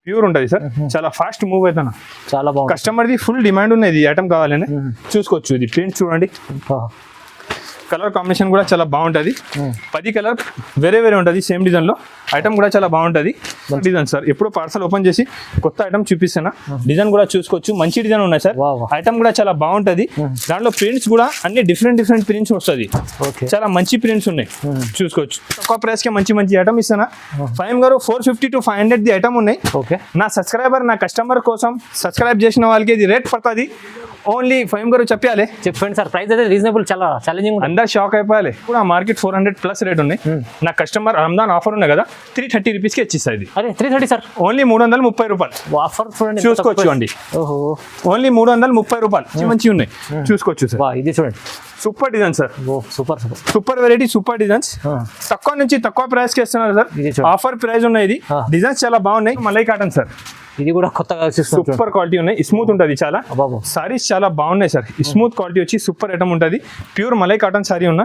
Pure ఉంటుంది sir, చాలా fast move అవుతాను. చాలా బాగుంది. కస్టమర్ది ఫుల్ డిమాండ్ ఉన్నది ఐటమ్ కావాలని చూసుకోవచ్చు. ఇది ప్రింట్ చూడండి, కలర్ కాంబినేషన్ కూడా చాలా బాగుంటుంది. 10 కలర్ వేరే ఉంటుంది సేమ్ డిజైన్ లో. ఐటమ్ కూడా చాలా బాగుంటుంది డిజైన్ సార్. ఎప్పుడు పార్సల్ ఓపెన్ చేసి కొత్త ఐటమ్ చూపిస్తున్నా. డిజైన్ కూడా చూసుకోవచ్చు, మంచి డిజైన్ ఉన్నాయి సార్. ఐటమ్ కూడా చాలా బాగుంటుంది. దాంట్లో ప్రింట్స్ కూడా అన్ని డిఫరెంట్ ప్రింట్స్ వస్తుంది. చాలా మంచి ప్రింట్స్ ఉన్నాయి, చూసుకోవచ్చు. తక్కువ ప్రైస్ కి మంచి ఐటమ్ ఇస్తానా. ఫైమ్ గారు 450 to 500 ది ఐటమ్ ఉన్నాయి. నా సబ్స్క్రైబర్, నా కస్టమర్ కోసం సబ్స్క్రైబ్ చేసిన వాళ్ళకి ఇది రేట్ పడుతుంది. ఓన్లీ ఫైమ్ గారు చెప్పాలి, చెప్పండి సార్. ప్రైస్ అయితే రీజనబుల్, చాలా ఛాలెంజింగ్. అందరు షాక్ అయిపోయాలి. కూడా మార్కెట్ 400+ రేట్ ఉన్నాయి. నా కస్టమర్ రంజాన్ ఆఫర్ ఉన్నాయి కదా, 330 రూపీస్కి ఇచ్చిస్తుంది. అరే 330 సార్, ఓన్లీ 330 రూపాయలు ఆఫర్ చూడండి, చూసుకోవచ్చు అండి. ఓన్లీ 330 రూపాయలు మంచిగా ఉన్నాయి, చూసుకోవచ్చు సార్. ఇది చూడండి, super design sir. Super variety, super designs. తక్కువ నుంచి తక్కువ ప్రైస్ కి ఇస్తున్నారు సార్. ఆఫర్ ప్రైస్ ఉన్నాయి. ఇది డిజైన్స్ చాలా బాగున్నాయి. మలై కాటన్ సార్, ఇది కూడా కొత్తగా సూపర్ క్వాలిటీ ఉన్నాయి. స్మూత్ ఉంటుంది చాలా. సారీస్ చాలా బాగున్నాయి సార్. స్మూత్ క్వాలిటీ వచ్చి సూపర్ ఐటమ్ ఉంటుంది. ప్యూర్ మలై కాటన్ సారీ ఉన్న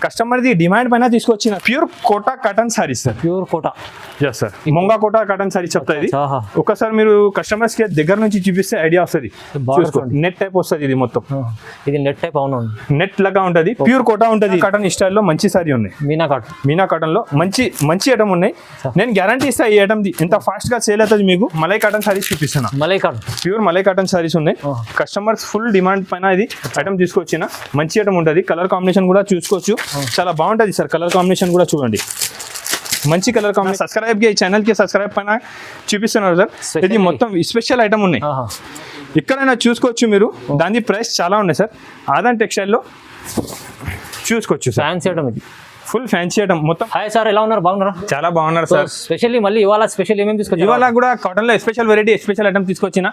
కస్టమర్ది డిమాండ్ పైన తీసుకొచ్చిన pure Kota cotton saris sir. Pure Kota, yes sir. మొంగా కోటా కాటన్ సారీ చెప్తా. ఇది ఒకసారి మీరు కస్టమర్స్ కి దగ్గర నుంచి చూపిస్తే ఐడియా వస్తుంది. నెట్ టైప్ వస్తుంది ఇది మొత్తం. ఇది నెట్ టైప్, అవును, నెట్ లాగా ఉంటుంది. ప్యూర్ కోటా ఉంటుంది. కాటన్ స్టైల్లో మంచి సారీ ఉన్నాయి. మీనా కాటన్ లో మంచి ఐటమ్ ఉన్నాయి. నేను గ్యారంటీ ఇస్తా ఈ ఐటమ్ ది ఎంత ఫాస్ట్ గా సేల్ అవుతుంది మీకు. మలై కాటన్ సారీస్ చూపిస్తున్నా. ప్యూర్ మలై కాటన్ సారీస్ ఉన్నాయి. కస్టమర్స్ ఫుల్ డిమాండ్ పైన ఇది ఐటమ్ తీసుకొచ్చిన మంచి ఐటమ్ ఉంటుంది. కలర్ కాంబినేషన్ కూడా చూసుకోవచ్చు, చాలా బాగుంటుంది సార్. కలర్ కాంబినేషన్ కూడా చూడండి, మంచి కలర్ కాంబినేషన్. సబ్స్క్రైబ్ కి ఛానల్ కి సబ్స్క్రైబ్ పైన చూపిస్తున్నారు సార్. ఇది మొత్తం స్పెషల్ ఐటమ్ ఉన్నాయి. ఎక్కడైనా చూసుకోవచ్చు మీరు. దాని ప్రైస్ చాలా ఉన్నాయి సార్. ఆదాన్ టెక్స్టైల్లో చూసుకోవచ్చు సార్. ఫ్యాన్సీ ఐటమ్ ఇది, ఫుల్ ఫ్యాన్సీ ఐటమ్ మొత్తం. హాయ్ సార్, ఎలా ఉన్నారు? బాగున్నారా? చాలా బాగున్నారు సార్. స్పెషల్లీ మళ్ళీ ఇవాళ స్పెషల్ ఏమేమి తీసుకొచ్చి? ఇవాళ కూడా కాటన్ లో స్పెషల్ వెరైటీ, స్పెషల్ ఐటమ్ తీసుకొచ్చిన.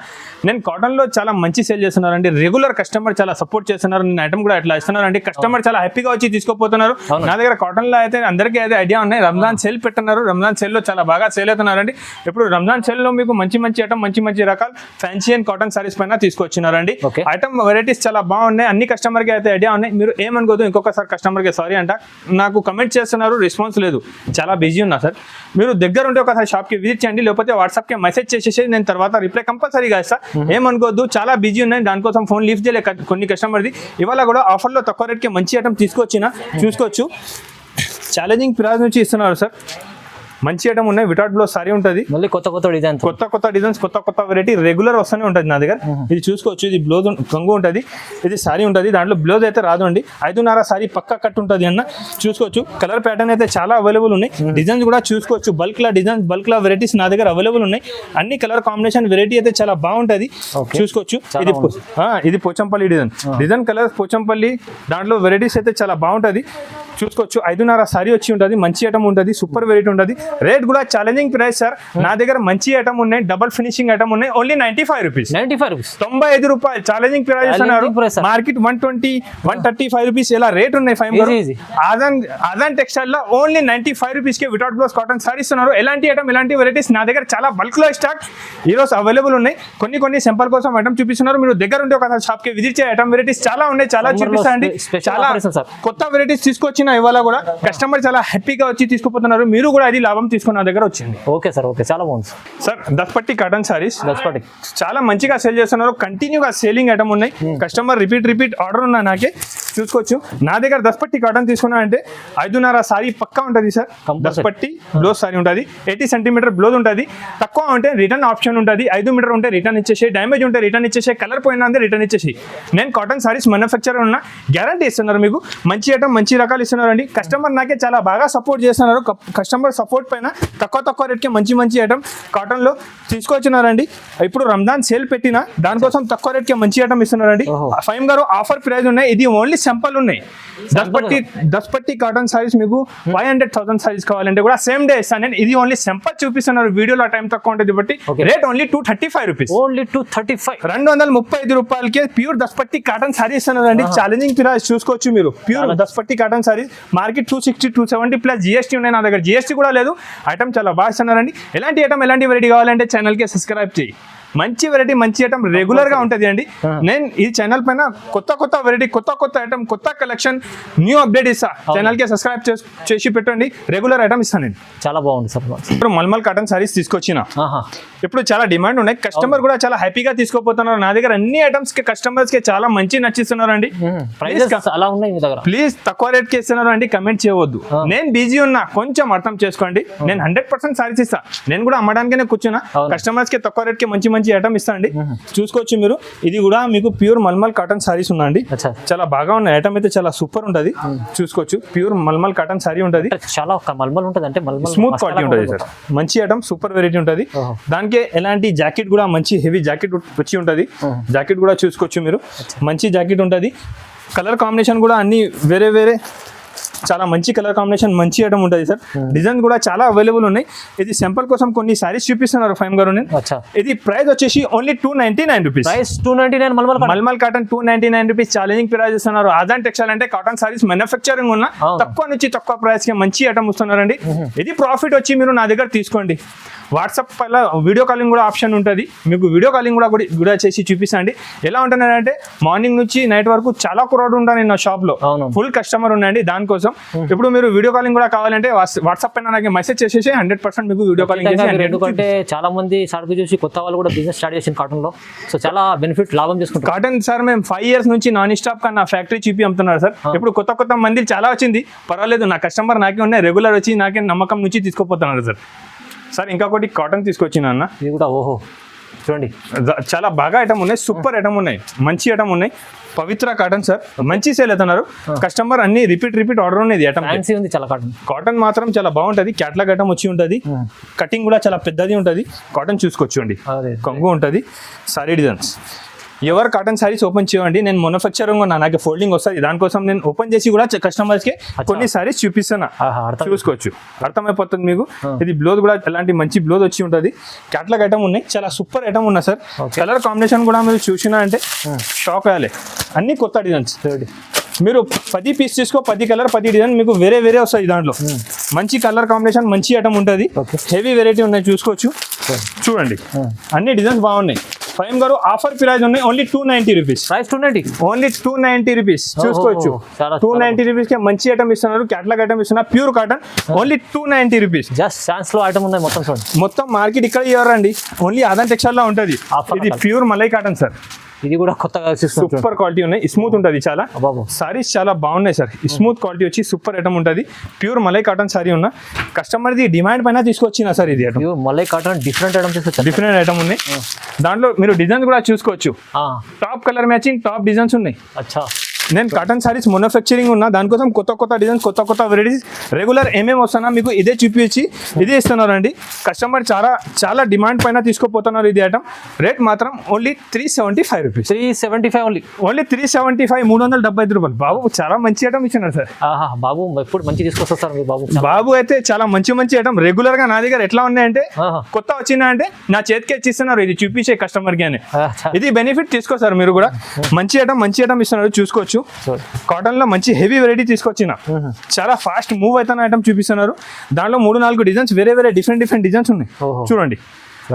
నేను కాటన్ లో చాలా మంచి సేల్ చేస్తున్నారండి. రెగ్యులర్ కస్టమర్ చాలా సపోర్ట్ చేస్తున్నారు. నేను ఐటమ్ కూడా అట్లా ఇస్తున్నారండి. కస్టమర్ చాలా హ్యాపీగా వచ్చి తీసుకోపోతున్నారు. నా దగ్గర కాటన్ లో అయితే అందరికీ అయితే ఐడియా ఉన్నాయి. రంజాన్ సేల్ పెట్టున్నారు. రంజాన్ సేల్ లో చాలా బాగా సేల్ అవుతున్నారండి. ఇప్పుడు రంజాన్ సేల్ లో మీకు మంచి ఐటమ్, మంచి రకాల ఫ్యాన్సీ అండ్ కాటన్ సారీస్ పైన తీసుకొచ్చినారండి. ఐటమ్ వెరైటీస్ చాలా బాగున్నాయి. అన్ని కస్టమర్ కి అయితే ఐడియా ఉన్నాయి. మీరు ఏమనుకోదు. ఇంకొకసారి కస్టమర్ కి సారీ అంట. నాకు కమెంట్ చేస్తున్నారు, రెస్పాన్స్ లేదు, చాలా బిజీ ఉన్నా సార్. మీరు దగ్గర ఉంటే ఒకసారి షాప్కి విజిట్ చేయండి, లేకపోతే వాట్సాప్కి మెసేజ్ చేసేసి నేను తర్వాత రిప్లై కంపల్సరీగా ఇస్తా. ఏమనుకోవద్దు, చాలా బిజీ ఉన్నాయి. దానికోసం ఫోన్ లిఫ్ట్ చేయలే కొన్ని కస్టమర్ది. ఇవాళ కూడా ఆఫర్లో తక్కువ రేట్కి మంచి ఐటమ్ తీసుకొచ్చిన, చూసుకోవచ్చు. ఛాలెంజింగ్ ప్రైస్ నుంచి ఇస్తున్నారు సార్. మంచి ఐటమ్ ఉన్నాయి. వితౌట్ బ్లౌజ్ సారీ ఉంటుంది. మళ్ళీ కొత్త డిజైన్స్, కొత్త వెరైటీ రెగ్యులర్ వస్తూనే ఉంటుంది నా దగ్గర. ఇది చూసుకోవచ్చు. ఇది బ్లౌజ్ కంగు ఉంటుంది, ఇది సారీ ఉంటుంది. దాంట్లో బ్లౌజ్ అయితే రాదు అండి. 5.5 సారీ పక్కా కట్ ఉంటుంది అన్న, చూసుకోవచ్చు. కలర్ ప్యాటర్న్ అయితే చాలా అవైలబుల్ ఉన్నాయి. డిజైన్స్ కూడా చూసుకోవచ్చు. బల్క్ లా వెరైటీస్ నా దగ్గర అవైలబుల్ ఉన్నాయి. అన్ని కలర్ కాంబినేషన్ వెరైటీ అయితే చాలా బాగుంటుంది, చూసుకోవచ్చు. ఇది పోచంపల్లి డిజైన్ కలర్ పోచంపల్లి. దాంట్లో వెరైటీస్ అయితే చాలా బాగుంటుంది, చూసుకోవచ్చు. 5.5 సారీ వచ్చి ఉంటుంది. మంచి ఐటమ్ ఉంటుంది, సూపర్ వెరైటీ ఉంటుంది. రేట్ కూడా ఛాలెంజింగ్ ప్రైస్ సార్. నా దగ్గర మంచి ఐటమ్ ఉన్నాయి, డబల్ ఫినిషింగ్ ఐటమ్ ఉన్నాయి. Only 95 rupees. 95 రూపాయలు ఛాలెంజింగ్ ప్రైస్ అన్నారు. మార్కెట్ 120, 135 రూపీస్ ఇలా రేట్ ఉన్నాయి. ఆదాన్ టెక్స్టైల్ లో ఓన్లీ 95 రూపీస్ కి వితౌట్ బ్లౌజ్ కాటన్ సారీస్ ఉన్నారు. ఎలాంటి ఐటమ్, ఎలాంటి వెరైటీస్ నా దగ్గర చాలా బల్క్ లో స్టాక్ ఈ రోజు అవైలబుల్ ఉన్నాయి. కొన్ని సింపుల్ కోసం ఐటమ్ చూపిస్తున్నారు. మీరు దగ్గర ఉంటే ఒక షాప్ కి విజిట్ చేయ. ఐటమ్ వెరైటీస్ చాలా ఉన్నాయి, చాలా చూపిస్తాండి. చాలా కొత్త వెరైటీస్ తీసుకొచ్చిన ఇవాళ కూడా కస్టమర్ చాలా హ్యాపీగా వచ్చి తీసుకుపోతున్నారు. మీరు కూడా అది లాభం తీసుకుని నా దగ్గర వచ్చింది. ఓకే సార్, ఓకే, చాలా బాగుంది సార్. దస్పట్టి కాటన్ సారీస్ చాలా మంచిగా సేల్ చేస్తున్నారు. కంటిన్యూగా సేలింగ్ ఐటమ్ ఉన్నాయి. కస్టమర్ రిపీట్ ఆర్డర్ ఉన్నా నాకే, చూసుకోవచ్చు. నా దగ్గర దస్పట్టి కాటన్ తీసుకున్నా అంటే 5.5 సారీ పక్కా ఉంటుంది సార్. దస్పట్టి బ్లౌజ్ సారీ ఉంటుంది. 80 సెంటీమీటర్ బ్లౌజ్ ఉంటుంది. తక్కువ ఉంటే రిటర్న్ ఆప్షన్ ఉంటుంది. 5 మీటర్ ఉంటే రిటర్న్ ఇచ్చేసి, డ్యామేజ్ ఉంటే రిటర్న్ ఇచ్చేసి, కలర్ పోయినా అంటే రిటర్న్ ఇచ్చేసి. నేను కాటన్ సారీస్ మ్యానుఫ్యాక్చరర్ ఉన్నా, గ్యారంటీ ఇస్తున్నారు. మీకు మంచి ఐటమ్, మంచి రకాలు ఇస్తున్నారు అండి. కస్టమర్ నాకే చాలా బాగా సపోర్ట్ చేస్తున్నారు. కస్టమర్ సపోర్ట్ పైన తక్కువ రేట్కి మంచి ఐటమ్ కాటన్ లో తీసుకొచ్చినారండి. ఇప్పుడు రంజాన్ సేల్ పెట్టిన దానికోసం తక్కువ రేట్కి మంచి ఐటమ్ ఇస్తున్నారండి. ఫైమ్ గారు ఆఫర్ ప్రైస్ ఉన్నాయి. ఇది ఓన్లీ సింపుల్ ఉన్నాయి. దస్పట్టి కాటన్ సారీస్ మీకు 500,000 సారీస్ కావాలంటే కూడా సేమ్ డే ఇస్తాను నేను. ఇది ఓన్లీ సింపుల్ చూపిస్తున్నారు. వీడియోలో టైం తక్కువ ఉంటుంది బట్టి రేట్ ఓన్లీ 235 రూపీస్. ఓన్లీ 235, 235 రూపాయలకి ప్యూర్ దస్పట్టి కాటన్ సారీ ఇస్తున్నారండి. ఛాలెంజింగ్ ప్రైస్ చూసుకోవచ్చు మీరు. ప్యూర్ దస్పట్టి cotton sari market 260, 270 plus GST ఉన్నాయి. నా దగ్గర GST కూడా లేదు. ఐటమ్ చాలా బాగా ఇస్తున్నారండి. ఎలాంటి ఐటమ్, ఎలాంటి వెరైటీ కావాలంటే ఛానల్కి సబ్స్క్రైబ్ చేయి. మంచి వెరైటీ మంచి ఐటమ్ రెగ్యులర్ గా ఉంటది అండి. నేను ఈ ఛానల్ పైన కొత్త వెరైటీ కొత్త ఐటమ్ కొత్త కలెక్షన్ న్యూ అప్డేట్ ఇస్తా. ఛానల్ కి సబ్స్క్రైబ్ చేసి పెట్టండి, రెగ్యులర్ ఐటమ్ ఇస్తానండి. చాలా బాగుంది సార్. ఇప్పుడు మల్మల్ కాటన్ సారీస్ తీసుకొచ్చిన ఇప్పుడు చాలా డిమాండ్ ఉన్నాయి, కస్టమర్ కూడా చాలా హ్యాపీగా తీసుకోపోతున్నారు. నా దగ్గర అన్ని ఐటమ్స్ కి కస్టమర్స్ కి చాలా మంచి నచ్చిస్తున్నారు అండి. ప్రైజెస్ అలా ఉన్నాయి మీ దగ్గర. ప్లీజ్ తక్కువ రేట్ కి ఇస్తున్నారు అండి, కమెంట్ చేయవద్దు. నేను బిజీ ఉన్నా, కొంచెం అర్థం చేసుకోండి. నేను 100% సారీస్ ఇస్తా. నేను కూడా అమ్మడానికే కూర్చున్నా. కస్టమర్స్ కి తక్కువ రేట్ కి మంచి మంచి ఐటమ్ ఇస్తా అండి. చూసుకోవచ్చు మీరు. ఇది కూడా మీకు ప్యూర్ మల్మల్ కాటన్ సారీస్ ఉందండి. చాలా బాగా ఉన్నాయి. ఐటమ్ అయితే చాలా సూపర్ ఉంటది. చూసుకోవచ్చు, ప్యూర్ మల్మల్ కాటన్ సారీ ఉంటది. చాలా మల్మల్ ఉంటది, అంటే మల్మల్ స్మూత్ క్వాలిటీ ఉంటది సార్. మంచి ఐటమ్, సూపర్ వెరైటీ ఉంటది. దానికి ఎలాంటి జాకెట్ కూడా మంచి హెవీ జాకెట్ వచ్చి ఉంటది. జాకెట్ కూడా చూసుకోవచ్చు మీరు. మంచి జాకెట్ ఉంటది. కలర్ కాంబినేషన్ కూడా అన్ని వేరే చాలా మంచి కలర్ కాంబినేషన్, మంచి ఐటమ్ ఉంటుంది సార్. డిజైన్ కూడా చాలా అవైలబుల్ ఉన్నాయి. ఇది సింపుల్ కోసం కొన్ని సారీస్ చూపిస్తున్నారు ఫైమ్ గారు. ఇది ప్రైస్ వచ్చేసి only 299 rupees. Price 299 mulmul cotton 299 rupees challenging price ఇస్తున్నారు. ఆదాన్ టెక్స్టైల్ అంటే కాటన్ సారీస్ మ్యానుఫ్యాక్చరింగ్ ఉన్న తక్కువ నుంచి తక్కువ ప్రైస్ కి మంచి ఐటమ్ ఇస్తున్నారండి. ఇది ప్రాఫిట్ వచ్చి మీరు నా దగ్గర తీసుకోండి. వాట్సాప్ పైన వీడియో కాలింగ్ కూడా ఆప్షన్ ఉంటుంది. మీకు వీడియో కాలింగ్ కూడా చేసి చూపిస్తాండి. ఎలా ఉంటున్నారంటే మార్నింగ్ నుంచి నైట్ వరకు చాలా క్రౌడ్ ఉంటాను నా షాప్ లో, ఫుల్ కస్టమర్ ఉన్నాయండి. దానికోసం ఇప్పుడు మీరు వీడియో కాలింగ్ కూడా కావాలంటే వాట్సాప్ పైన నాకు మెసేజ్ చేసేసి 100% మీకు వీడియో కాలింగ్ చేసి. ఎందుకంటే చాలా మంది సరుకు చూసి కొత్త వాళ్ళు కూడా బిజినెస్ స్టార్ట్ చేసిన కాటన్ లో, సో చాలా బెనిఫిట్ లాభం చేసుకుంటారు. కాటన్ సార్ మేము 5 years నుంచి నాన్ స్టాప్ గా నా ఫ్యాక్టరీ చూపి అమ్ముతున్నారు సార్. ఇప్పుడు కొత్త మంది చాలా వచ్చింది, పర్వాలేదు. నా కస్టమర్ నాకే ఉన్నాయి, రెగ్యులర్ వచ్చి నాకే నమ్మకం నుంచి తీసుకోపోతున్నారు సార్. సార్ ఇంకొకటి కాటన్ తీసుకొచ్చిన అన్న, ఇది కూడా ఓహో చూడండి, చాలా బాగా ఐటమ్ ఉన్నాయి, సూపర్ ఐటమ్ ఉన్నాయి, మంచి ఐటమ్ ఉన్నాయి. పవిత్ర కాటన్ సార్, మంచి సేల్ అవుతున్నారు. కస్టమర్ అన్ని రిపీట్ ఆర్డర్ ఉన్నది. ఐటమ్ ఉంది చాలా కాటన్ మాత్రం చాలా బాగుంటది. క్యాట్లాగ్ ఐటమ్ వచ్చి ఉంటది. కటింగ్ కూడా చాలా పెద్దది ఉంటది. కాటన్ చూసుకోవచ్చండి, కొంగు ఉంటది. Sorry designs. ఎవరు కాటన్ సారీస్ ఓపెన్ చేయండి. నేను మ్యానుఫ్యాక్చరింగ్ ఉన్నా, నాకు ఫోల్డింగ్ వస్తుంది. దానికోసం నేను ఓపెన్ చేసి కూడా కస్టమర్స్ కి కొన్ని సారీస్ చూపిస్తాను. చూసుకోవచ్చు, అర్థమైపోతుంది మీకు. ఇది బ్లౌజ్ కూడా ఎలాంటి మంచి బ్లౌజ్ వచ్చి ఉంటుంది. క్యాట్లాగ్ ఐటమ్ ఉన్నాయి, చాలా సూపర్ ఐటమ్ ఉన్నా సార్. కలర్ కాంబినేషన్ కూడా మీరు చూసినా అంటే షాక్ అయ్యాలి. అన్ని కొత్త డిజైన్స్. మీరు 10 పీస్ తీసుకో, 10 కలర్ 10 డిజైన్ మీకు వేరే వస్తాయి. దాంట్లో మంచి కలర్ కాంబినేషన్, మంచి ఐటమ్ ఉంటుంది. హెవీ వెరైటీ ఉన్నాయి, చూసుకోవచ్చు. చూడండి, అన్ని డిజైన్స్ బాగున్నాయి. ఫైమ్ గారు ఆఫర్ ప్రైస్ ఉన్నాయి only 290 rupees. Price 290 only 290 rupees. చూసుకోవచ్చు, 290 రూపీస్ కి మంచి ఐటమ్ ఇస్తున్నారు. క్యాట్లాగ్ ఐటమ్ ఇస్తున్నారు. Pure cotton only 290 rupees. Just chance లో ఐటమ్ ఉన్నాయి మొత్తం. చూడండి, మొత్తం మార్కెట్ ఇక్కడ ఇవ్వరండి, ఓన్లీ ఆదాన్ టెక్స్టైల్ లో ఉంటుంది. ఇది ప్యూర్ మలై కాటన్ సార్. ఇది కూడా కొత్తగా సూపర్ క్వాలిటీ ఉన్నాయి. స్మూత్ ఉంటుంది చాలా. సారీస్ చాలా బాగున్నాయి సార్. స్మూత్ క్వాలిటీ వచ్చి సూపర్ ఐటమ్ ఉంటుంది. ప్యూర్ మలై కాటన్ సారీ ఉన్న కస్టమర్ ది డిమాండ్ పైన తీసుకొచ్చిన సార్. ఇది మలై కాటన్ డిఫరెంట్ ఐటమ్ ఉన్నాయి. దాంట్లో మీరు డిజైన్స్ కూడా చూసుకోవచ్చు. Top colour matching, top designs ఉన్నాయి. నేను కాటన్ సారీస్ మ్యానుఫ్యాక్చరింగ్ ఉన్నా, దానికోసం కొత్త డిజైన్స్, కొత్త వెరైటీస్ రెగ్యులర్ ఏమేమి వస్తున్నా మీకు ఇదే చూపించి ఇదే ఇస్తున్నారు అండి. కస్టమర్ చాలా డిమాండ్ పైన తీసుకోపోతున్నారు. ఇది ఐటమ్ రేట్ మాత్రం ఓన్లీ 375 రూపీస్. 375 ఓన్లీ 375, 375 రూపాయలు. బాబు చాలా మంచి ఐటమ్ ఇచ్చినారు సార్. బాబు ఎప్పుడు మంచి తీసుకొస్తారు సార్ బాబు. బాబు అయితే చాలా మంచి ఐటమ్. రెగ్యులర్ గా నా దగ్గర ఎట్లా ఉన్నాయంటే కొత్త వచ్చిందా అంటే నా చేతికి ఇచ్చిస్తున్నారు. ఇది చూపించే కస్టమర్ కి అని. ఇది బెనిఫిట్ తీసుకోసారు మీరు కూడా. మంచి ఐటమ్ ఇస్తున్నారు, చూసుకోవచ్చు. కాటన్ లో మంచి హెవీ వెరైటీ తీసుకొచ్చిన, చాలా ఫాస్ట్ మూవ్ అవుతున్న ఐటమ్ చూపిస్తున్నారు. దాంట్లో 3-4 డిజైన్స్ వేరే డిఫరెంట్ డిజైన్స్ ఉన్నాయి. చూడండి,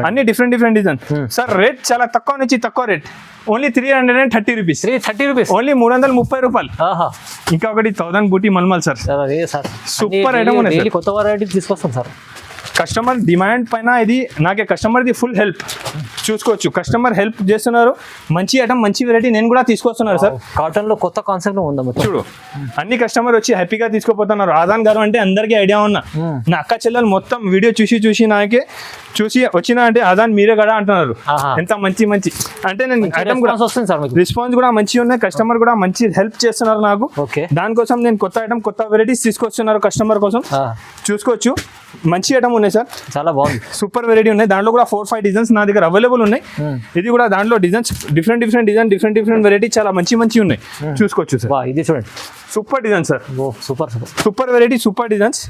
అన్ని డిఫరెంట్ డిజైన్. సార్ రేట్ చాలా తక్కువ నుంచి తక్కువ rate only 330 rupees. 330 rupees, only 330 రూపాయలు. ఇంకా ఒకటి 1000 బూటీ మల్మల్ సార్. సూపర్ ఐటమ్ ఉన్నాయి. కొత్త వెరైటీ తీసుకొస్తాం సార్. కస్టమర్ డిమాండ్ పైన ఇది నాకే కస్టమర్ది ఫుల్ హెల్ప్. చూసుకోవచ్చు, కస్టమర్ హెల్ప్ చేస్తున్నారు. మంచి ఐటమ్, మంచి వెరైటీ నేను కూడా తీసుకొస్తున్నారు సార్. కాటన్ లో కొత్త కాన్సెప్ట్ ఉందా? చూడు, అన్ని కస్టమర్ వచ్చి హ్యాపీగా తీసుకోపోతున్నారు. ఆదాన్ గారు అంటే అందరికీ ఐడియా ఉన్నా. నా అక్క చెల్లెలు మొత్తం వీడియో చూసి నాకే వచ్చినా అంటే ఆదాన్ మీరే కదా అంటున్నారు. ఎంత మంచి అంటే నేను ఐటమ్ కూడా రెస్పాన్స్ కూడా మంచిగా ఉన్నాయి. కస్టమర్ కూడా మంచి హెల్ప్ చేస్తున్నారు నాకు. దానికోసం నేను కొత్త ఐటమ్, కొత్త వెరైటీస్ తీసుకొస్తున్నారు కస్టమర్ కోసం. చూసుకోవచ్చు, మంచి ఐటమ్ ఉన్నాయి సార్. చాలా బాగుంది, సూపర్ వెరైటీ ఉన్నాయి. దాంట్లో కూడా 4-5 డిజైన్స్ నా దగ్గర అవైలబుల్ ఉన్నాయి. ఇది కూడా దాంట్లో designs different design, different variety చాలా మంచి ఉన్నాయి. చూసుకోవచ్చు సార్. ఇది చూడండి, సూపర్ డిజైన్ సార్, ఓ super super. Super variety, super designs.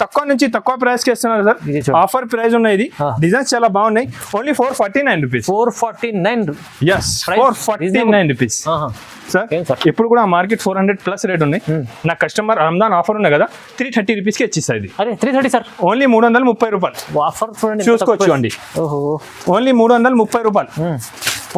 తక్కువ నుంచి తక్కువ ప్రైస్ కి ఇస్తున్నారు సార్. ఇది చూడండి. ఆఫర్ ప్రైస్ ఉన్నాయి. ఇది డిజైన్స్ చాలా బాగున్నాయి. Only 449 rupees. 449. Yes, 449 rupees sir. ఇప్పుడు కూడా మార్కెట్ 400+ రేట్ ఉన్నాయి. నా కస్టమర్ రంజాన్ ఆఫర్ ఉన్నాయి కదా, 330 రూపీస్కి ఇచ్చిస్తా. ఇది అరే 330 సార్, ఓన్లీ 330 రూపాయలు ఆఫర్ చూడండి. చూసుకోవచ్చు అండి. ఓన్లీ 330 రూపాయలు.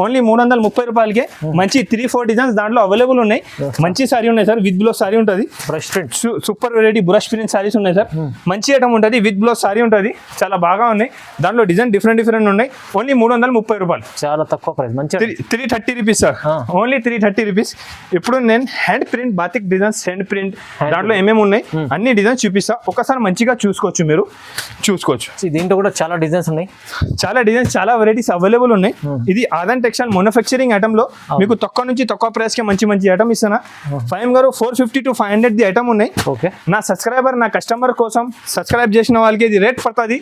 ఓన్లీ 330 రూపాయలకే మంచి 3-4 డిజైన్స్ దాంట్లో అవైలబుల్ ఉన్నాయి. మంచి సారీ ఉన్నాయి సార్, విత్ బ్లౌజ్ సారీ ఉంటుంది. Brush print super variety brush print saris ఉన్నాయి సార్. మంచి ఐటమ్ ఉంటుంది, విత్ బ్లౌజ్ సారీ ఉంటుంది. చాలా బాగా ఉన్నాయి. దాంట్లో డిజైన్ డిఫరెంట్ ఉన్నాయి. ఓన్లీ 330 రూపాయలు, చాలా తక్కువ ప్రైస్. మంచి 330 రూపీస్ సార్, ఓన్లీ 330 రూపీస్. ఇప్పుడు నేను hand print batik designs, hand print దాంట్లో ఏమేమి ఉన్నాయి అన్ని డిజైన్స్ చూపిస్తా. ఒకసారి మంచిగా చూసుకోవచ్చు, మీరు చూసుకోవచ్చు. దీంట్లో కూడా చాలా డిజైన్స్ ఉన్నాయి, చాలా డిజైన్స్, చాలా వెరైటీస్ అవైలబుల్ ఉన్నాయి. ఇది ఆదాన్ టెక్స్టైల్ మ్యానుఫ్యాక్చరింగ్ ఐటమ్ లో మీకు తక్కువ నుంచి తక్కువ ప్రైస్ కి మంచి ఐటమ్ ఇస్తున్నా. ఫైమ్ గారు 450 to 500 ది ఐటమ్ ఉన్నాయి. నా సబ్స్క్రైబర్, నా కస్టమర్ కోసం సబ్స్క్రైబ్ చేసిన వాళ్ళకి ఇది రేట్ పడుతుంది.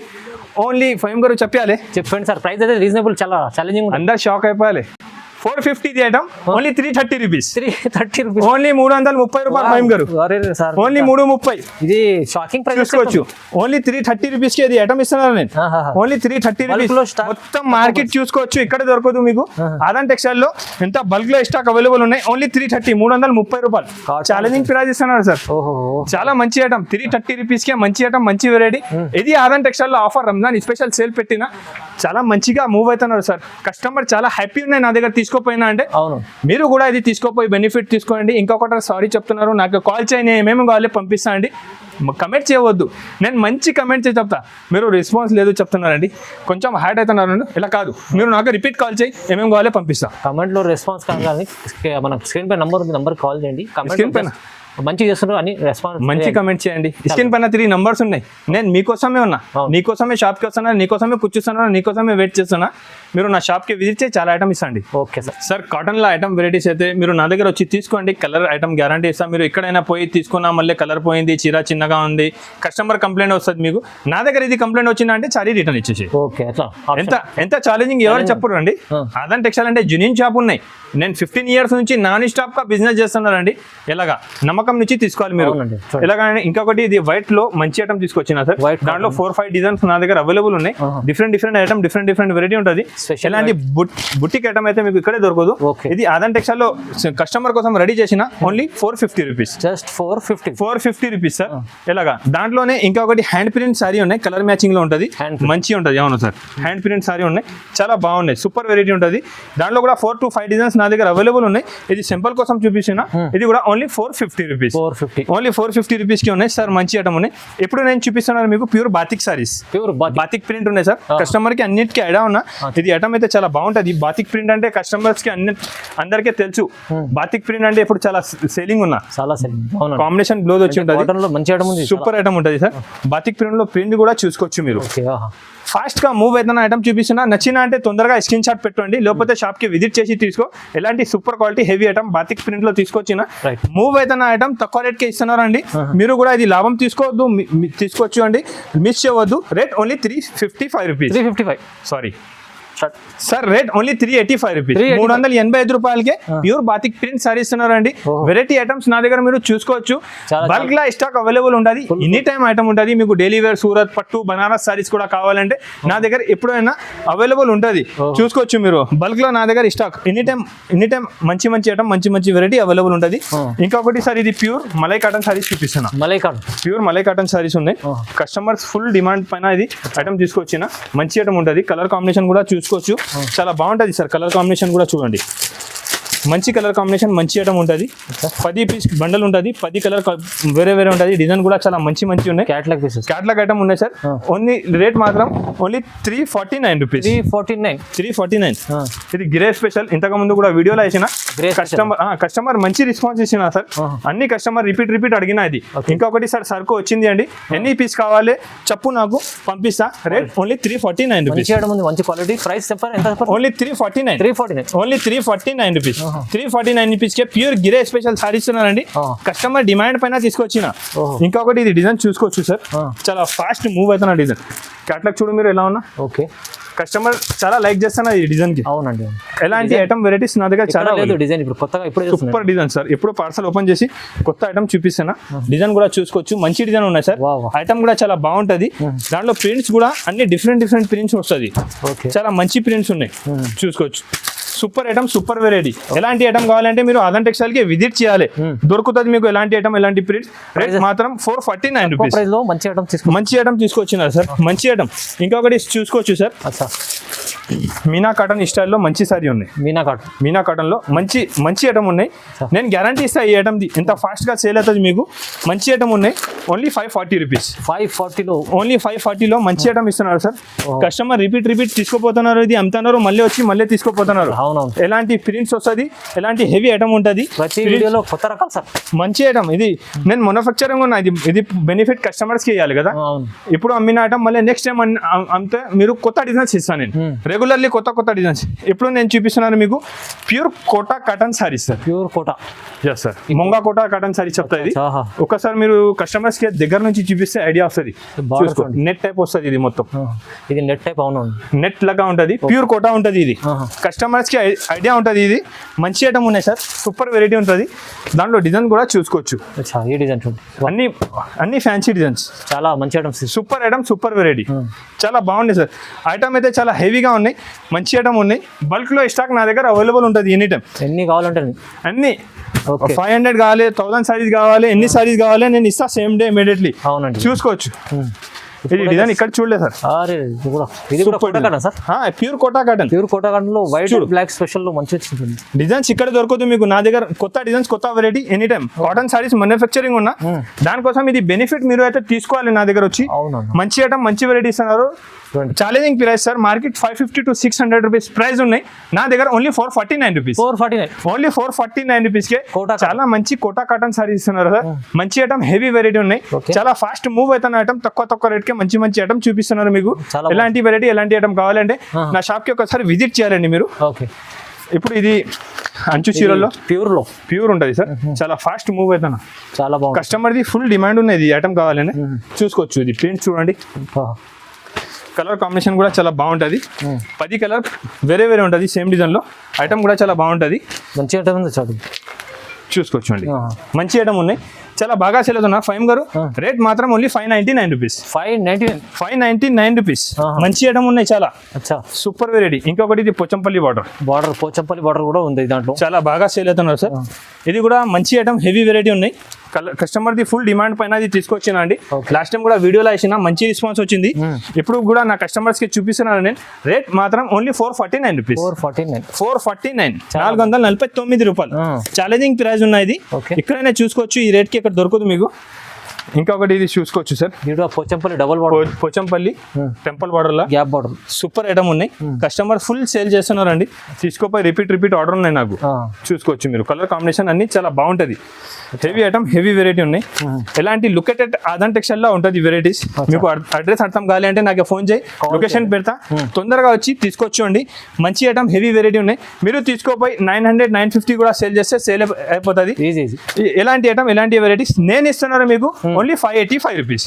ఓన్లీ ఫైమ్ గారు చెప్పాలి, చెప్పండి సార్. ప్రైస్ అయితే రీజనబుల్, చాలా ఛాలెంజింగ్. అందరు షాక్ అయిపోయాలి. 450 the item, only 330 rupees. 330 rupees, only 330 రూపాయలు. ఫైమ్ గారు ఓన్లీ 330. ఇది షాకింగ్ ప్రైస్. చూసుకోవచ్చు, ఓన్లీ 330 రూపీస్ కి ఇది ఐటమ్ ఇస్తున్నారు నేను. Only 330 rupees. మొత్తం మార్కెట్ చూసుకోవచ్చు, ఇక్కడ దొరకదు మీకు. ఆదాన్ టెక్స్టైల్ లో ఎంత బల్క్ లో స్టాక్ అవైలబుల్ ఉన్నాయి. ఓన్లీ 330, 330 రూపాయలు. ఛాలెంజింగ్ ప్రైస్ ఇస్తున్నారు సార్. చాలా మంచి ఐటమ్, 330 రూపీస్ కి మంచి ఐటమ్, మంచి వెరైటీ. ఇది ఆదాన్ టెక్స్టైల్ లో ఆఫర్, రంజాన్ స్పెషల్ సేల్ పెట్టిన. చాలా మంచిగా మూవ్ అవుతున్నారు సార్. కస్టమర్ చాలా హ్యాపీ ఉన్నాయి నా దగ్గర తీసుకోపోయినా అంటే. అవును, మీరు కూడా ఇది తీసుకోపోయి బెనిఫిట్ తీసుకోండి. ఇంకొకటి సారీ చెప్తున్నారు, నాకు కాల్ చేయని ఏమేమి కావాలి పంపిస్తా అండి. కమెంట్ చేయవద్దు, నేను మంచి కమెంట్ చేసి చెప్తా. మీరు రెస్పాన్స్ లేదు చెప్తున్నారండి, కొంచెం హ్యాట్ అవుతున్నారు. ఇలా కాదు, మీరు నాకు రిపీట్ కాల్ చేయి, ఏమేమి కావాలి పంపిస్తా. కమెంట్లో రెస్పాన్స్ కావాలి, మన స్క్రీన్ పై నంబర్ ఉంది, నంబర్ కాల్ చేయండి. స్క్రీన్ పైన మంచి చేస్తున్నారు అని రెస్పాన్స్, మంచి కమెంట్ చేయండి. స్క్రీన్ పైన 3 నంబర్స్ ఉన్నాయి. నేను మీకోసమే ఉన్నా, నీకోసమే షాప్కి వస్తున్నా, నీకోసమే కూర్చుస్తున్నా, నీకోసమే వెయిట్ చేస్తున్నా. మీరు నా షాప్కి విజిట్ చేసి చాలా ఐటమ్ ఇస్తాండి. Okay sir. సార్ కాటన్లో ఐటమ్ వెరైటీస్ అయితే మీరు నా దగ్గర వచ్చి తీసుకోండి. కలర్ ఐటమ్ గ్యారంటీ ఇస్తాను. మీరు ఎక్కడైనా పోయి తీసుకున్నా మళ్ళీ కలర్ పోయింది, చీర చిన్నగా ఉంది, కస్టమర్ కంప్లైంట్ వస్తుంది మీకు. నా దగ్గర ఇది కంప్లైంట్ వచ్చిందా అంటే సారీ రిటర్న్ ఇచ్చేసి. ఓకే, ఎంత ఛాలెంజింగ్ ఎవరు చెప్పరు అండి. ఆదాన్ టెక్స్టైల్ అంటే జెన్యూన్ షాప్ ఉన్నాయి. నేను 15 years నుంచి నాన్ స్టాప్ గా బిజినెస్ చేస్తున్నానండి. ఎలాగా నమ్మకం నుంచి తీసుకోవాలి మీరు. ఎలాగా ఇంకొకటి ఇది వైట్ లో మంచి ఐటమ్ తీసుకొచ్చిన సార్. దాంట్లో 4-5 డిజైన్స్ నా దగ్గర అవైలబుల్ ఉన్నాయి. డిఫరెంట్ ఐటమ్, డిఫరెంట్ వెరైటీ ఉంటుంది. ఎలాంటి బుట్టిక్ ఐటమ్ అయితే మీకు ఇక్కడే దొరకదు. ఇది ఆదాన్ టెక్స్టైల్ లో కస్టమర్ కోసం రెడీ చేసిన only 450 rupees. Just 450 rupees sir. ఎలాగా దాంట్లోనే ఇంకొకటి హ్యాండ్ ప్రింట్ సారీ ఉన్నాయి, కలర్ మ్యాచింగ్ లో ఉంటుంది, మంచి ఉంటుంది. అవును సార్, హ్యాండ్ ప్రింట్ సారీ ఉన్నాయి, చాలా బాగున్నాయి, సూపర్ వెరైటీ ఉంటుంది. దాంట్లో కూడా 4 to 5 డిజైన్స్ నా దగ్గర అవైలబుల్ ఉన్నాయి. ఇది సింపుల్ కోసం చూపించిన, ఇది కూడా ఓన్లీ 450 రూపీస్. ఓన్లీ 450 రూపీస్ కి ఉన్నాయి సార్. మంచి ఐటమ్ ఉన్నాయి. ఇప్పుడు నేను చూపిస్తున్నాను మీకు pure batik saris, pure batik print ఉన్నాయి సార్. కస్టమర్ కి అన్నిటికీ ఐడియా ఉన్నా. ఇది ఐటమ్ అయితే చాలా బాగుంటుంది. బాతిక్ ప్రింట్ అంటే కస్టమర్స్ కి అందరికీ తెలుసు. బాతిక్ ప్రింట్ అంటే ఇప్పుడు చాలా సేలింగ్ ఉన్నా, కాంబినేషన్ బ్లౌజ్ వచ్చి ఉంటుంది, సూపర్ ఐటమ్ ఉంటుంది సార్. బాతిక్ ప్రింట్ లో ప్రింట్ కూడా చూసుకోవచ్చు మీరు. ఫాస్ట్ గా మూవ్ అవుతున్న ఐటమ్ చూపిస్తున్నా. నచ్చిన అంటే తొందరగా స్క్రీన్ షాట్ పెట్టండి, లేకపోతే షాప్ కి విజిట్ చేసి తీసుకో. ఎలాంటి super quality heavy item batik print లో తీసుకొచ్చిన మూవ్ అవుతున్న ఐటమ్ తక్కువ రేట్ కి ఇస్తున్నారండి. మీరు కూడా ఇది లాభం తీసుకోవద్దు, తీసుకోవచ్చు అండి, మిస్ చేయవద్దు. Rate only 355 rupees. Sorry sir, rate only 385 rupees. 385 రూపాయలకే ప్యూర్ బాతిక్ ప్రింట్ సారీ ఇస్తున్నారండి. వెరైటీ ఐటమ్స్ నా దగ్గర మీరు చూసుకోవచ్చు. బల్క్ లా స్టాక్ అవైలబుల్ ఉంటుంది, ఎనీ టైం ఐటమ్ ఉంటుంది. మీకు డైలీ వేర్ సూరత్ పట్టు బనారస్ సారీస్ కూడా కావాలంటే నా దగ్గర ఎప్పుడైనా అవైలబుల్ ఉంటుంది, చూసుకోవచ్చు మీరు. బల్క్ లో నా దగ్గర స్టాక్ ఎనీ టైం మంచి ఐటమ్, మంచి వెరైటీ అవైలబుల్ ఉంటుంది. ఇంకొకటి సార్, ఇది ప్యూర్ మలై కాటన్ సారీస్ చూపిస్తున్నా. ప్యూర్ మలై కాటన్ సారీస్ ఉన్నాయి. కస్టమర్స్ ఫుల్ డిమాండ్ పైన ఇది ఐటమ్ తీసుకొచ్చిన మంచి ఐటమ్ ఉంటుంది. కలర్ కాంబినేషన్ కూడా చూసుకోవచ్చు, చాలా బాగుంటుంది సార్. కలర్ కాంబినేషన్ కూడా చూడండి, మంచి కలర్ కాంబినేషన్, మంచి ఐటమ్ ఉంటుంది. 10 పీస్ బండల్ ఉంటుంది, 10 కలర్ వేరే ఉంటుంది. డిజైన్ కూడా చాలా మంచి ఉన్నాయి. క్యాట్లాగ్ ఐటమ్ ఉన్నాయి సార్. ఓన్లీ రేట్ మాత్రం ఓన్లీ 349 రూపీస్. 349. ఇది గిరే స్పెషల్. ఇంతకు ముందు కూడా వీడియోలో వేసిన కస్టమర్ మంచి రెస్పాన్స్ ఇచ్చిన సార్. అన్ని కస్టమర్ రిపీట్ అడిగినా. ఇది ఇంకొకటి సార్, సరుకు వచ్చింది అండి, ఎన్ని పీస్ కావాలి చెప్పు, నాకు పంపిస్తా. Rate only 349 rupees. మంచి quality. Price only 349. Only 349 rupees. 349 rupees కే ప్యూర్ గిరే స్పెషల్ సారీ ఇస్తున్నారండి. కస్టమర్ డిమాండ్ పైన తీసుకొచ్చిన. ఇంకొకటి ఇది డిజైన్ చూసుకోవచ్చు సార్, చాలా ఫాస్ట్ మూవ్ అవుతున్న డిజైన్. క్యాట్లాగ్ చూడు మీరు ఎలా ఉన్నా. ఓకే, కస్టమర్ చాలా లైక్ చేస్తున్నారు ఈ డిజైన్ కి. అవునండి. ఎలాంటి ఐటమ్ వెరైటీస్ నా దగ్గర చాలా లేదు డిజైన్ ఇప్పుడు కొత్తగా ఇప్పుడు సూపర్ డిజైన్ సార్. ఎప్పుడు పార్సల్ ఓపెన్ చేసి కొత్త ఐటమ్ చూపిస్తున్నా. డిజైన్ కూడా చూసుకోవచ్చు, మంచి డిజైన్ ఉన్నాయి సార్. ఐటమ్ కూడా చాలా బాగుంటది. దాంట్లో ప్రింట్స్ కూడా అన్ని డిఫరెంట్ ప్రింట్స్ వస్తుంది. చాలా మంచి ప్రింట్స్ ఉన్నాయి, చూసుకోవచ్చు. Super item, super variety. ఎలాంటి ఐటమ్ కావాలంటే మీరు ఆదాన్ టెక్స్టైల్ కి విజిట్ చేయాలి, దొరుకుతుంది మీకు ఎలాంటి ఐటమ్, ఎలాంటి ప్రింట్స్. రేట్ మాత్రం 449 రూపీస్. మంచి ఐటమ్ తీసుకొచ్చినారు సార్, మంచి ఐటమ్. ఇంకొకటి చూసుకోవచ్చు సార్, మీనా కాటన్ స్టైల్లో మంచి సారీ ఉన్నాయి. మీనా కాటన్ లో మంచి ఐటమ్ ఉన్నాయి. నేను గ్యారంటీ ఇస్తా ఈ ఐటమ్ ఎంత ఫాస్ట్ గా సేల్ అవుతుంది మీకు. మంచి ఐటమ్ ఉన్నాయి. Only 540 rupees. 540లో ఓన్లీ 540లో మంచి ఐటమ్ ఇస్తున్నారు సార్. కస్టమర్ రిపీట్ తీసుకోపోతున్నారు, ఇది అమ్ముతున్నారు, మళ్ళీ తీసుకోపోతున్నారు. ఎలాంటి ప్రింట్స్ వస్తుంది, ఎలాంటి హెవీ ఐటమ్ ఉంటుంది. కొత్త రకాలు సార్, మంచి ఐటమ్. ఇది నేను మ్యానుఫ్యాక్చరింగ్ ఉన్నా, ఇది బెనిఫిట్ కస్టమర్స్ కి ఇవ్వాలి కదా. ఇప్పుడు అమ్మిన ఐటమ్ మళ్ళీ నెక్స్ట్ టైం అమ్మితే మీరు కొత్త డిజైన్స్ ఇస్తాను నేను. రెగ్యులర్లీ కొత్త డిజైన్స్. ఇప్పుడు నేను చూపిస్తున్నాను మీకు pure Kota cotton saris sir. Pure Kota, yes sir. మొంగా కోటా కాటన్ సారీ చెప్తా. ఇది ఒకసారి మీరు కస్టమర్స్ కి దగ్గర నుంచి చూపిస్తే ఐడియా వస్తుంది. నెట్ టైప్ వస్తుంది ఇది మొత్తం. ఇది నెట్ టైప్, అవును, నెట్ లాగా ఉంటుంది. ప్యూర్ కోటా ఉంటుంది. ఇది కస్టమర్స్ కి ఐడియా ఉంటుంది. ఇది మంచి ఐటమ్ ఉన్నాయి సార్, సూపర్ వెరైటీ ఉంటుంది. దాంట్లో డిజైన్ కూడా చూసుకోవచ్చు. ఈ డిజైన్ అన్ని ఫ్యాన్సీ డిజైన్స్, చాలా మంచి items. Super item, super variety, చాలా బాగుంది సార్. ఐటమ్ అయితే చాలా హెవీగా ఉన్నాయి, మంచి ఐటమ్ ఉన్నాయి. బల్క్ లో స్టాక్ నా దగ్గర అవైలబుల్ ఉంటుంది ఎనీ టైం. ఎన్ని కావాలంటే అన్ని 500 కావాలి, 1000 సారీస్ కావాలి, ఎన్ని సారీస్ కావాలి నేను ఇస్తా సేమ్ డే ఇమీడియట్లీ. అవునండి, చూసుకోవచ్చు. ఇది డిజైన్ ఇక్కడ చూడలేదు sir. Pure Kota cotton. Pure Kota cotton లో వైట్ బ్లాక్ స్పెషల్ లో మంచి వచ్చింది డిజైన్స్. ఇక్కడ దొరకదు మీకు నా దగ్గర. కొత్త డిజైన్స్, కొత్త variety any time. Cotton saris manufacturing ఉన్నా, దానికోసం ఇది బెనిఫిట్ మీరు అయితే తీసుకోవాలి నా దగ్గర వచ్చి. మంచి ఐటమ్, మంచి వెరైటీ ఇస్తున్నారు. Challenging price sir. Market 550 to 600 rupees price ఉన్నాయి. నా దగ్గర ఓన్లీ 449 రూపీస్. ఓన్లీ 449 రూపీస్ కే చాలా మంచి కోటా కాటన్ సారీస్ ఇస్తున్నారు సార్. మంచి ఐటమ్, హెవీ వెరైటీ ఉన్నాయి. చాలా ఫాస్ట్ మూవ్ అవుతున్న ఐటమ్, తక్కువ రేట్ కే మంచి ఐటమ్ చూపిస్తున్నారు మీకు. ఎలాంటి వెరైటీ, ఎలాంటి ఐటమ్ కావాలంటే నా షాప్ కి ఒకసారి విజిట్ చేయాలండి మీరు. ఇప్పుడు ఇది అంచు చీరల్లో ప్యూర్ ఉంటుంది సార్. చాలా ఫాస్ట్ మూవ్ అవుతున్నా, చాలా బాగుంది. కస్టమర్ ది ఫుల్ డిమాండ్ ఉన్నది ఈ ఐటమ్ కావాలని. చూసుకోవచ్చు. ఇది ప్రింట్ చూడండి, కలర్ కాంబినేషన్ కూడా చాలా బాగుంటుంది. 10 కలర్ వేరే ఉంటుంది సేమ్ డిజైన్ లో. ఐటమ్ కూడా చాలా బాగుంటుంది. మంచి ఐటమ్ ఉంది, చూసుకోవచ్చు అండి. మంచి ఐటమ్ ఉన్నాయి, చాలా బాగా సేల్ అవుతున్నా. ఫైమ్ గారు రేట్ మాత్రం ఓన్లీ 599 రూపీస్. 599 రూపీస్. మంచి ఐటమ్ ఉన్నాయి, చాలా సూపర్ వెరైటీ. ఇంకొకటి ఇది పోచంపల్లి బార్డర్ కూడా ఉంది దాంట్లో, చాలా బాగా సేల్ అవుతున్నారు సార్. ఇది కూడా మంచి ఐటమ్, హెవీ వెరైటీ ఉన్నాయి. కస్టమర్ ది ఫుల్ డిమాండ్ పైన అది తీసుకొచ్చిన అండి. లాస్ట్ టైం కూడా వీడియోలో వేసిన మంచి రెస్పాన్స్ వచ్చింది. ఇప్పుడు కూడా నా కస్టమర్స్ కి చూపిస్తున్నాను నేను. రేట్ మాత్రం ఓన్లీ 449 రూపీస్. 449, 449 రూపాయలు. ఛాలెంజింగ్ ప్రైస్ ఉన్నాయి. ఇక్కడైనా చూసుకోవచ్చు. ఈ రేట్ కి ఇక్కడ దొరకదు మీకు. ఇంకొకటి ఇది చూసుకోవచ్చు సార్. పోచంపల్లి టెంపుల్ బార్డర్ లా గ్యాప్ బార్డర్ సూపర్ ఐటమ్ ఉన్నాయి. కస్టమర్ ఫుల్ సేల్ చేస్తున్నారండి. తీసుకోపోయి రిపీట్ ఆర్డర్ ఉన్నాయి నాకు. చూసుకోవచ్చు మీరు. కలర్ కాంబినేషన్ అన్ని చాలా బాగుంటది. హెవీ ఐటమ్, హెవీ వెరైటీ ఉన్నాయి. ఎలాంటి లొకేటెడ్ ఆదాన్ టెక్స్టైల్ లా ఉంటుంది వెరైటీస్. మీకు అడ్రస్ అర్థం కావాలి అంటే నాకు ఫోన్ చేయి, లొకేషన్ పెడతా. తొందరగా వచ్చి తీసుకోవచ్చండి. మంచి ఐటమ్, హెవీ వెరైటీ ఉన్నాయి. మీరు తీసుకోపోయి 900, 950 కూడా సేల్ చేస్తే సేల్ అయిపోతుంది. ఎలాంటి ఐటమ్, ఎలాంటి వెరైటీస్ నేను ఇస్తున్నారు మీకు ఓన్లీ 585 రూపీస్.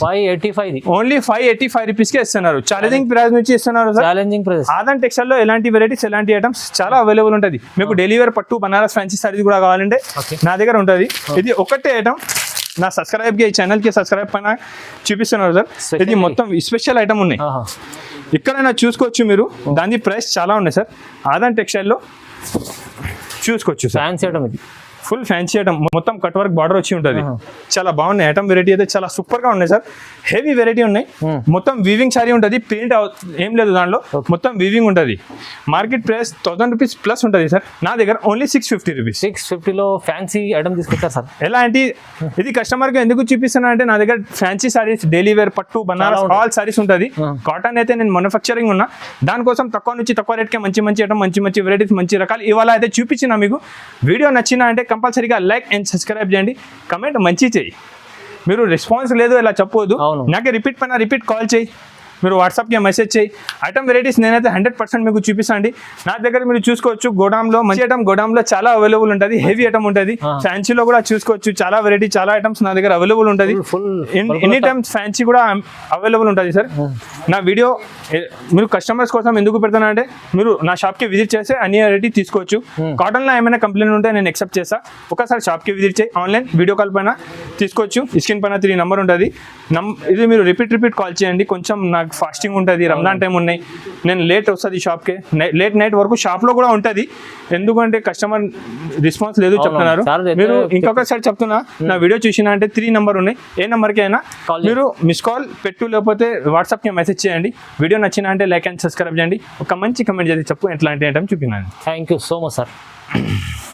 ఓన్లీ 585 రూపీస్ కే ఇస్తున్నారు. ఛాలెంజింగ్ ప్రైస్ నుంచి ఇస్తున్నారు సార్. ఆదాన్ టెక్స్టైల్ లో ఎలాంటి వెరైటీస్, ఎలాంటి ఐటమ్స్ చాలా అవైలబుల్ ఉంటుంది. మీకు డైలీ వేర్ పట్టు, బనారస్ ఫ్యాన్సీ సారీస్ కూడా కావాలంటే నా దగ్గర ఉంటుంది. ఇది ఒకటే ఐటమ్. నా సబ్స్క్రైబ్ కి, ఛానల్ కి సబ్స్క్రైబ్ పైన చూపిస్తున్నారు సార్. ఇది మొత్తం స్పెషల్ ఐటమ్ ఉన్నాయి. ఇక్కడైనా చూసుకోవచ్చు మీరు. దాని ప్రైస్ చాలా ఉన్నాయి సార్. ఆదాన్ టెక్స్టైల్ లో చూసుకోవచ్చు సార్. ఫ్యాన్సీ ఐటమ్ ఇది, ఫుల్ ఫ్యాన్సీ ఐటమ్. మొత్తం కట్ వర్క్ బార్డర్ వచ్చి ఉంటుంది. చాలా బాగున్నాయి ఐటమ్. వెరైటీ అయితే చాలా సూపర్ గా ఉన్నాయి సార్. హెవీ వెరైటీ ఉన్నాయి. మొత్తం వీవింగ్ సారీ ఉంటుంది. ప్రింట్ ఏం లేదు దాంట్లో, మొత్తం వీవింగ్ ఉంటుంది. మార్కెట్ ప్రైస్ 1000 రూపీస్ ప్లస్ ఉంటుంది సార్. నా దగ్గర ఓన్లీ 650 రూపీస్. 650లో ఫ్యాన్సీ ఐటమ్ తీసుకొచ్చారు సార్. ఎలాంటి ఇది కస్టమర్ కి ఎందుకు చూపిస్తున్నా అంటే నా దగ్గర ఫ్యాన్సీ సారీస్, డైలీ వేర్, పట్టు, బనారస్ ఆల్ సారీస్ ఉంటుంది. కాటన్ అయితే నేను మ్యానుఫ్యాక్చరింగ్ ఉన్నా. దానికోసం తక్కువ నుంచి తక్కువ రేట్కే మంచి ఐటమ్, మంచి వెరైటీస్, మంచి రకాలు ఇవాళ అయితే చూపించిన మీకు. వీడియో నచ్చినా అంటే కంపల్సరీగా లైక్ అండ్ సబ్స్క్రైబ్ చేయండి. కమెంట్ మంచి చేయి. మీరు రెస్పాన్స్ లేదు ఇలా చెప్పవద్దు. నాకే రిపీట్ కాల్ చేయి. మీరు వాట్సాప్కి మెసేజ్ చేయి. ఐటమ్ వెరైటీస్ నేనైతే 100% మీకు చూపిస్తాను అండి. నా దగ్గర మీరు చూసుకోవచ్చు గోడాంలో మంచి ఐటమ్ గోడాంలో చాలా అవైలబుల్ ఉంటుంది. హెవీ ఐటమ్ ఉంటుంది. ఫ్యాన్సీలో కూడా చూసుకోవచ్చు చాలా వెరైటీ చాలా ఐటమ్స్ నా దగ్గర అవైలబుల్ ఉంటుంది. ఎనీ టైమ్ ఫ్యాన్సీ కూడా అవైలబుల్ ఉంటుంది సార్. నా వీడియో మీరు కస్టమర్స్ కోసం ఎందుకు పెడతాను అంటే మీరు నా షాప్కి విజిట్ చేస్తే అన్ని వెరైటీ తీసుకోవచ్చు. కాటన్లో ఏమైనా కంప్లైంట్ ఉంటే నేను యాక్సెప్ట్ చేస్తా. ఒకసారి షాప్కి విజిట్ చేయి, ఆన్లైన్ వీడియో కాల్ పైన తీసుకోవచ్చు. స్క్రీన్ పైన 3 నెంబర్ ఉంటుంది. ఇది మీరు రిపీట్ కాల్ చేయండి. కొంచెం నాకు ఫాస్టింగ్ ఉంటుంది, రంజాన్ టైం ఉన్నాయి, నేను లేట్ వస్తుంది షాప్కి, లేట్ నైట్ వరకు షాప్లో కూడా ఉంటుంది. ఎందుకంటే కస్టమర్ రెస్పాన్స్ లేదు చెప్తున్నారు. మీరు ఇంకొకసారి చెప్తున్నా, నా వీడియో చూసినా అంటే 3 నెంబర్ ఉన్నాయి. ఏ నెంబర్కి అయినా మీరు మిస్ కాల్ పెట్టు, లేకపోతే వాట్సాప్కి మెసేజ్ చేయండి. వీడియో నచ్చినా అంటే లైక్ అండ్ సబ్స్క్రైబ్ చేయండి. ఒక మంచి కమెంట్ చేసి చెప్పు ఎట్లాంటి ఐటమ్ చూపినాను. Thank you so much sir.